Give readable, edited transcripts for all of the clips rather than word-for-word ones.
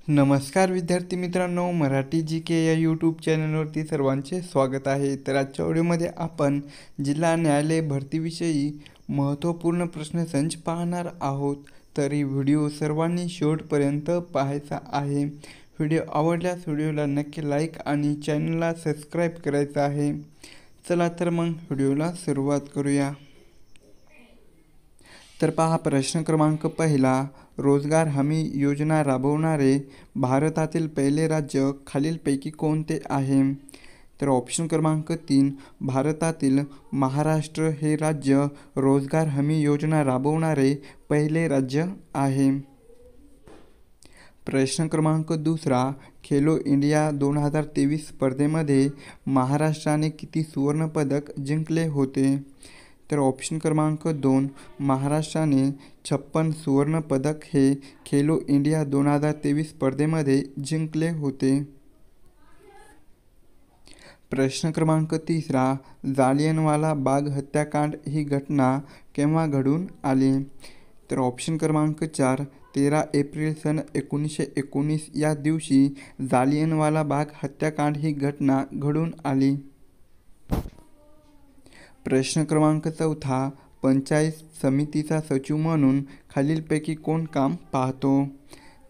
नमस्कार विद्यार्थी मित्रांनो, मराठी जी के या यूट्यूब चॅनलवरती सर्वांचे स्वागत आहे। तर आजच्या व्हिडिओमध्ये आपण जिल्हा न्यायालय भरतीविषयी महत्त्वपूर्ण प्रश्नसंच पाहणार आहोत। तर ही व्हिडिओ सर्वांनी शेवटपर्यंत पाहायचा आहे। व्हिडिओ आवडल्यास व्हिडिओला नक्की लाईक आणि चॅनलला सबस्क्राईब करायचं आहे। चला तर मग व्हिडिओला सुरुवात करूया। तर पहा प्रश्न क्रमांक पहिला, रोजगार हमी योजना राबवणारे भारतातील पहिले राज्य खालीलपैकी कोणते आहे? तर ऑप्शन क्रमांक 3, भारतातील महाराष्ट्र हे राज्य रोजगार हमी योजना राबवणारे पहिले राज्य आहे। प्रश्न क्रमांक दुसरा, खेलो इंडिया 2023 स्पर्धेमध्ये महाराष्ट्राने किती सुवर्णपदक जिंकले होते? तर ऑप्शन क्रमांक 2, महाराष्ट्राने 56 सुवर्णपदक हे खेलो इंडिया 2023 स्पर्धेमध्ये जिंकले होते। प्रश्न क्रमांक तिसरा, जालियनवाला बाग हत्याकांड ही घटना केव्हा घडून आली? तर ऑप्शन क्रमांक 4, 13 एप्रिल सन 1919 या दिवशी जालियनवाला बाग हत्याकांड ही घटना घडून आली। प्रश्न क्रमांक चौथा, पंचायत समितीचा सचिव म्हणून खालीलपैकी कोण काम पाहतो?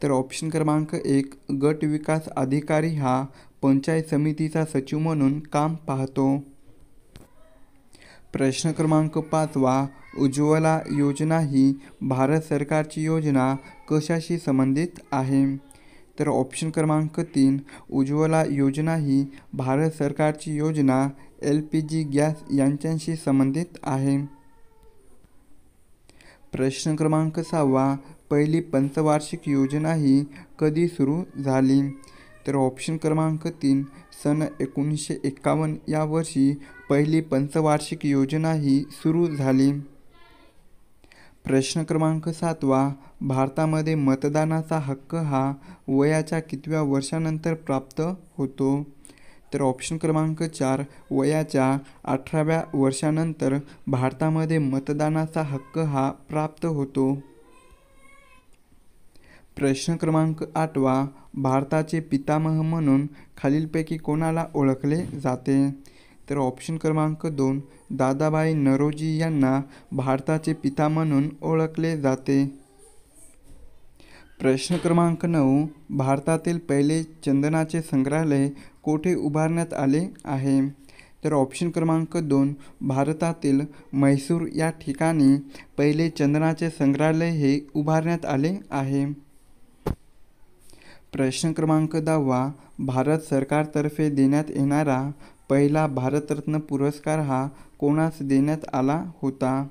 तर ऑप्शन क्रमांक 1, गट विकास अधिकारी हा पंचायत समितीचा सचिव म्हणून काम पाहतो। प्रश्न क्रमांक 5वा, उज्ज्वला योजना ही भारत सरकारची योजना कशाशी संबंधित आहे? तर ऑप्शन क्रमांक 3, उज्ज्वला योजना ही भारत सरकारची योजना LPG गॅस यांच्याशी संबंधित आहे। प्रश्न क्रमांक 6वा, पहिली पंचवार्षिक योजना ही कधी सुरू झाली? तर ऑप्शन क्रमांक 3, सन 1951 या वर्षी पहिली पंचवार्षिक योजना ही सुरू झाली। प्रश्न क्रमांक 7वा, भारतामध्ये मतदानाचा हक्क हा वयाच्या कितव्या वर्षानंतर प्राप्त होतो? तर ऑप्शन क्रमांक 4, वयाच्या 18व्या वर्षानंतर भारतामध्ये मतदानाचा हक्क हा प्राप्त होतो। प्रश्न क्रमांक 8वा, भारताचे पितामह म्हणून खालीलपैकी कोणाला ओळखले जाते? तर ऑप्शन क्रमांक 2, दादाभाई नौरोजी यांना भारताचे पिता म्हणून ओळखले जाते। प्रश्न क्रमांक 9, भारतातील पहिले चंदनाचे संग्रहालय कोठे उभारण्यात आले आहे? तर ऑप्शन क्रमांक 2, भारतातील म्हैसूर या ठिकाणी पहिले चंदनाचे संग्रहालय हे उभारण्यात आले आहे। प्रश्न क्रमांक 10वा, भारत सरकारतर्फे देण्यात येणारा पहिला भारतरत्न पुरस्कार हा कोणास देण्यात आला होता?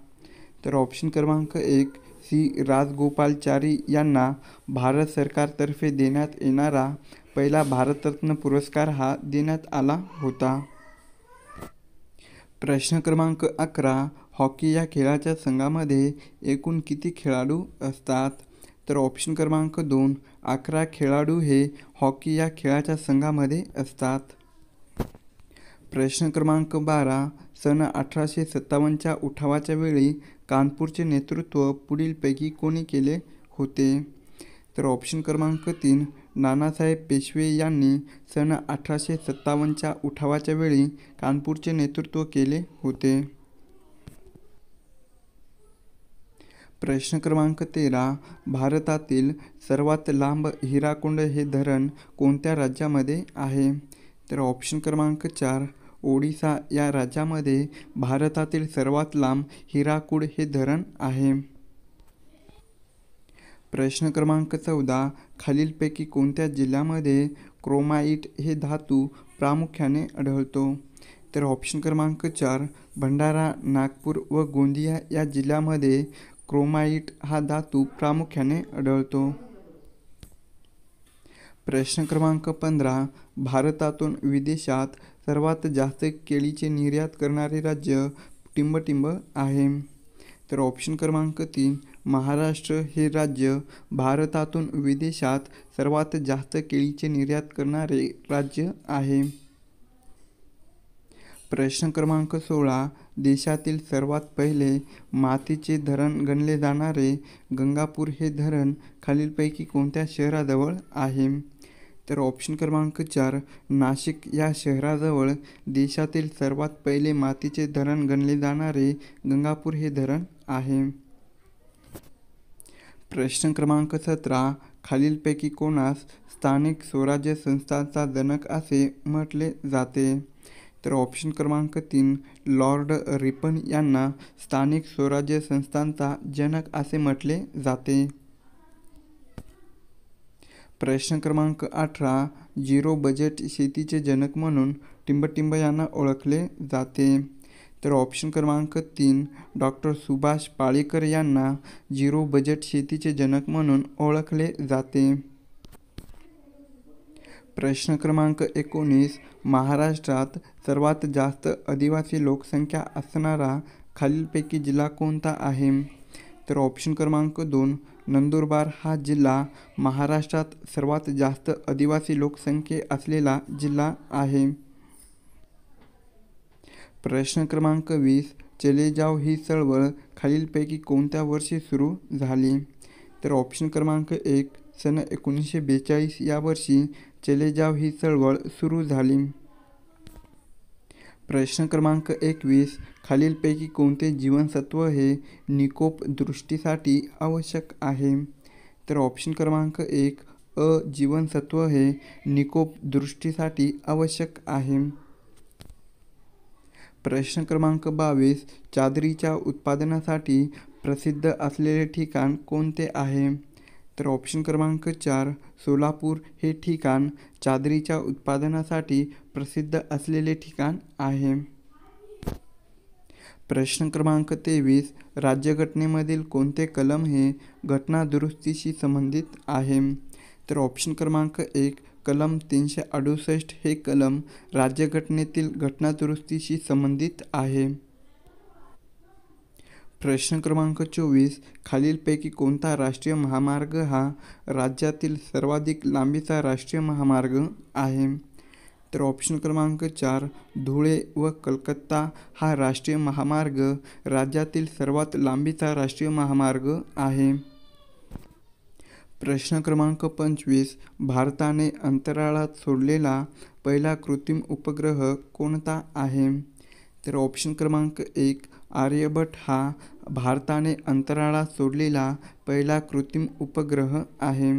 तर ऑप्शन क्रमांक 1, सी राजगोपालाचारी यांना भारत सरकारतर्फे देण्यात येणारा पहिला भारतरत्न पुरस्कार हा देण्यात आला होता। प्रश्न क्रमांक 11, हॉकी या खेळाच्या संघामध्ये एकूण किती खेळाडू असतात? तर ऑप्शन क्रमांक 2, 11 खेळाडू हे हॉकी या खेळाच्या संघामध्ये असतात। प्रश्न क्रमांक 12, सन 1857च्या उठावाच्या वेळी कानपूरचे नेतृत्व पुढीलपैकी कोणी केले होते? तर ऑप्शन क्रमांक 3, नानासाहेब पेशवे यांनी सन 1857च्या उठावाच्या वेळी कानपूरचे नेतृत्व केले होते। प्रश्न क्रमांक 13, भारतातील सर्वात लांब हिराकुंड हे धरण कोणत्या राज्यामध्ये आहे? तर ऑप्शन क्रमांक 4, ओडिशा या राज्यामध्ये भारतातील सर्वात लांब हिराकूड हे धरण आहे। प्रश्न क्रमांक 14, खालीलपैकी कोणत्या जिल्ह्यामध्ये क्रोमाइट हे धातू प्रामुख्याने आढळतो? तर ऑप्शन क्रमांक 4, भंडारा, नागपूर व गोंदिया या जिल्ह्यामध्ये क्रोमाइट हा धातू प्रामुख्याने आढळतो। प्रश्न क्रमांक 15, भारतातून विदेशात सर्वात जास्त केळीची निर्यात करणारे राज्य टिंबटिंब आहे? तर ऑप्शन क्रमांक 3, महाराष्ट्र हे राज्य भारतातून विदेशात सर्वात जास्त केळीची निर्यात करणारे राज्य आहे। प्रश्न क्रमांक 16. देशातील सर्वात पहिले मातीचे धरण गणले जाणारे गंगापूर हे धरण खालीलपैकी कोणत्या शहराजवळ आहे? तर ऑप्शन क्रमांक 4. नाशिक या शहराजवळ देशातील सर्वात पहिले मातीचे धरण गणले जाणारे गंगापूर हे धरण आहे. प्रश्न क्रमांक 17. खालीलपैकी कोणास स्थानिक स्वराज्य संस्थांचा जनक असे म्हटले जाते? तर ऑप्शन क्रमांक 3. लॉर्ड रिपन यांना स्थानिक स्वराज्य संस्थांचा जनक असे म्हटले जाते. प्रश्न क्रमांक 18. झिरो बजेट शेतीचे जनक म्हणून टिंबटिंब यांना ओळखले जाते. तर ऑप्शन क्रमांक 3. डॉक्टर सुभाष पाळेकर यांना झिरो बजेट शेतीचे जनक म्हणून ओळखले जाते. प्रश्न क्रमांक 19. महाराष्ट्रात सर्वात जास्त आदिवासी लोकसंख्या असणारा खालीलपैकी जिल्हा कोणता आहे? तर ऑप्शन क्रमांक 2. नंदुरबार हा जिल्हा महाराष्ट्रात सर्वात जास्त आदिवासी लोकसंख्या असलेला जिल्हा आहे. प्रश्न क्रमांक 20. चले जाव ही चळवळ खालीलपैकी कोणत्या वर्षी सुरू झाली? तर ऑप्शन क्रमांक 1. सन 1942 या वर्षी चले जाव ही चळवळ सुरू झाली. प्रश्न क्रमांक 21. खालीलपैकी कोणते जीवनसत्व हे निकोप दृष्टीसाठी आवश्यक आहे? तर ऑप्शन क्रमांक 1. अ जीवनसत्व हे निकोप दृष्टीसाठी आवश्यक आहे. प्रश्न क्रमांक 22. चादरीच्या उत्पादनासाठी प्रसिद्ध असलेले ठिकाण कोणते आहे? तर ऑप्शन क्रमांक 4. सोलापूर हे ठिकाण चादरीच्या उत्पादनासाठी प्रसिद्ध असलेले ठिकाण आहे. प्रश्न क्रमांक 23. राज्यघटनेमधील कोणते कलम हे घटना दुरुस्तीशी संबंधित आहे? तर ऑप्शन क्रमांक 1. कलम 368 हे कलम राज्यघटनेतील घटना दुरुस्तीशी संबंधित आहे. प्रश्न क्रमांक 24. खालीलपैकी कोणता राष्ट्रीय महामार्ग हा राज्यातील सर्वाधिक लांबीचा राष्ट्रीय महामार्ग आहे? तर ऑप्शन क्रमांक 4. धुळे व कलकत्ता हा राष्ट्रीय महामार्ग राज्यातील सर्वात लांबीचा राष्ट्रीय महामार्ग आहे. प्रश्न क्रमांक 25. भारताने अंतराळात सोडलेला पहिला कृत्रिम उपग्रह कोणता आहे? तर ऑप्शन क्रमांक 1. आर्यभट्ट हा भारताने अंतराळात सोडलेला पहिला कृत्रिम उपग्रह आहे.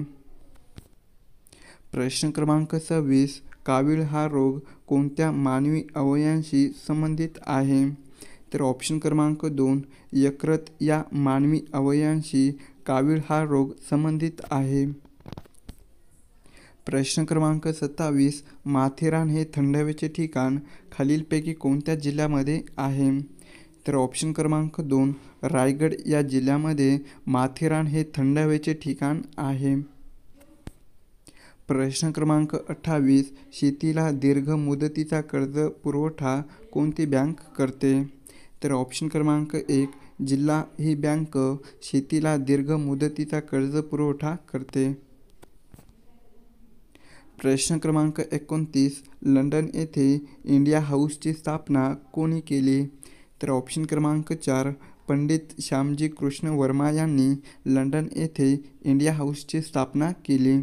प्रश्न क्रमांक 26. कावीळ हा रोग कोणत्या मानवी अवयवांशी संबंधित आहे? तर ऑप्शन क्रमांक 2. यकृत या मानवी अवयवांशी कावीळ हा रोग संबंधित आहे. प्रश्न क्रमांक 27. माथेरान हे थंड हवेचे ठिकाण खालीलपैकी कोणत्या जिल्ह्यामध्ये आहे? तर ऑप्शन क्रमांक 2. रायगड या जिल्ह्यामध्ये माथेरान हे थंड हवेचे ठिकाण आहे. प्रश्न क्रमांक 28. शेतीला दीर्घ मुदतीचा कर्ज पुरवठा कोणती बँक करते? तर ऑप्शन क्रमांक 1. जिल्हा ही बँक शेतीला दीर्घ मुदतीचा कर्ज पुरवठा करते. प्रश्न क्रमांक 29. लंडन येथे इंडिया हाऊसची स्थापना कोणी केली? तर ऑप्शन क्रमांक 4. पंडित श्यामजी कृष्ण वर्मा यांनी लंडन येथे इंडिया हाऊसची स्थापना केली.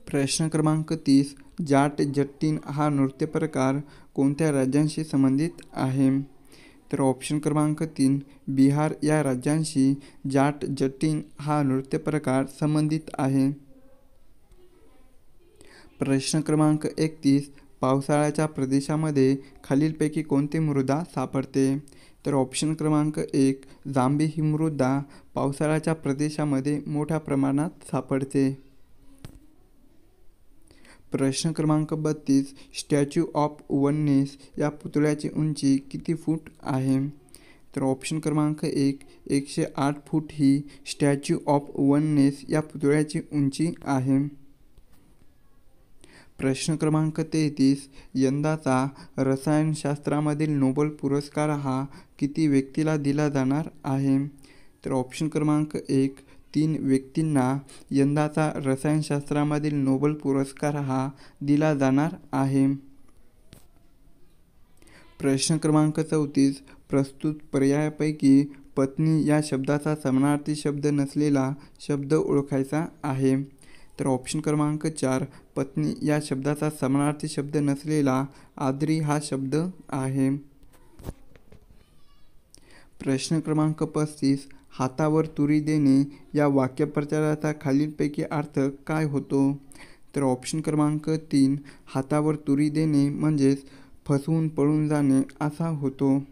प्रश्न क्रमांक 30. जाट जट्टीन हा नृत्यप्रकार कोणत्या राज्यांशी संबंधित आहे? तर ऑप्शन क्रमांक 3. बिहार या राज्यांशी जाट जट्टीन हा नृत्यप्रकार संबंधित आहे. प्रश्न क्रमांक 31. पावसाळ्याच्या प्रदेशामध्ये खालीलपैकी कोणती मृदा सापडते? तर ऑप्शन क्रमांक 1. जांभी ही मृदा पावसाळ्याच्या प्रदेशामध्ये मोठ्या प्रमाणात सापडते. प्रश्न क्रमांक 32. स्टॅच्यू ऑफ वननेस या पुतळ्याची उंची किती फूट आहे? तर ऑप्शन क्रमांक 1. 108 फूट ही स्टॅच्यू ऑफ वननेस या पुतळ्याची उंची आहे. प्रश्न क्रमांक 33. यंदाचा रसायनशास्त्रामधील नोबेल पुरस्कार हा किती व्यक्तीला दिला जाणार आहे? तर ऑप्शन क्रमांक 1. 3 व्यक्तींना यंदाचा रसायनशास्त्रामधील नोबेल पुरस्कार हा दिला जाणार आहे. प्रश्न क्रमांक 34. प्रस्तुत पर्यायापैकी पत्नी या शब्दाचा समानार्थी शब्द नसलेला शब्द ओळखायचा आहे. तर ऑप्शन क्रमांक 4. पत्नी या शब्दाचा समानार्थी शब्द नसलेला आदरी हा शब्द आहे. प्रश्न क्रमांक 35. हातावर तुरी देणे या वाक्यप्रचाराचा खालीलपैकी अर्थ काय होतो? तर ऑप्शन क्रमांक 3. हातावर तुरी देणे म्हणजेच फसवून पळून जाणे असा होतो.